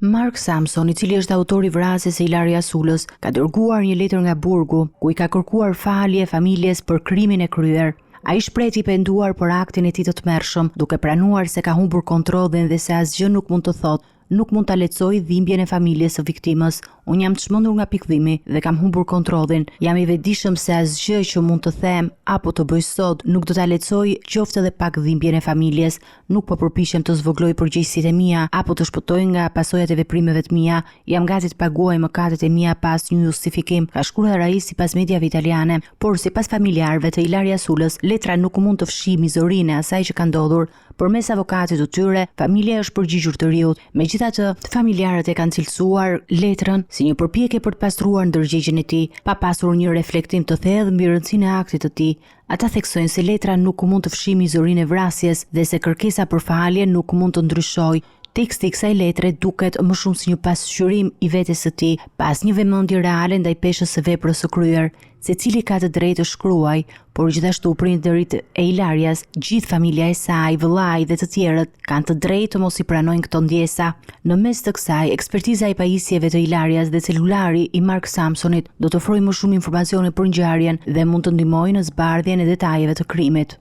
Mark Samson, i cili është autori i vrasjes së Ilaria Sulës, ka dërguar një letër nga burgu ku i ka kërkuar falje familjes për krimin e kryer. Ai shpreh i penduar për aktin e tij të tmerrshëm, duke pranuar se ka humbur kontrollin dhe se asgjë nuk mund të thotë, nuk mund ta lehtësoj dhimbjen e familjes së viktimës. Unë jam të çmendur nga pikëdhimi dhe kam humbur kontrollin. Jam i vetëdijshëm se asgjë që mund të them apo të bëj sot nuk do ta lehtësoj qoftë edhe pak dhimbjen e familjes. Nuk po përpiqem të zvogloj përgjegjësitë e mia apo të shpëtoj nga pasojat e veprimeve të mia. Jam gati të paguaj mëkatet e mia pas një justifikim, ka shkruar ai sipas mediave italiane, por sipas familjarëve të Ilaria Sulës, letra nuk mund të fshijë mizorinë e asaj që ka ndodhur. Përmes avokatit të tyre, familja është përgjigjur të riut. Megjithatë, familjarët e kanë cilësuar letrën si një përpjekje për të pastruar ndërgjegjen e tij, pa pasur një reflektim të thellë mbi rëndësinë e aktit të tij. Ata theksojnë se letra nuk mund të fshijë mizorinë e vrasjes dhe se kërkesa për falje nuk mund të ndryshojë. Teksti i kësaj letre duket më shumë si një pasqyrim i vetes së tij, pas një vëmendje reale ndaj peshës së veprës së kryer. Secili ka të drejtë të shkruaj, por gjithashtu prindërit e Ilarias, gjithë familja e saj, vëllai dhe të tjerët kanë të drejtë të mos i pranojnë këto ndjesa. Në mes të kësaj, ekspertiza e pajisjeve të Ilarias dhe celulari i Mark Samsonit do të ofrojë më shumë informacione për ngjarjen dhe mund të ndihmojë në zbardhjen e detajeve të krimit.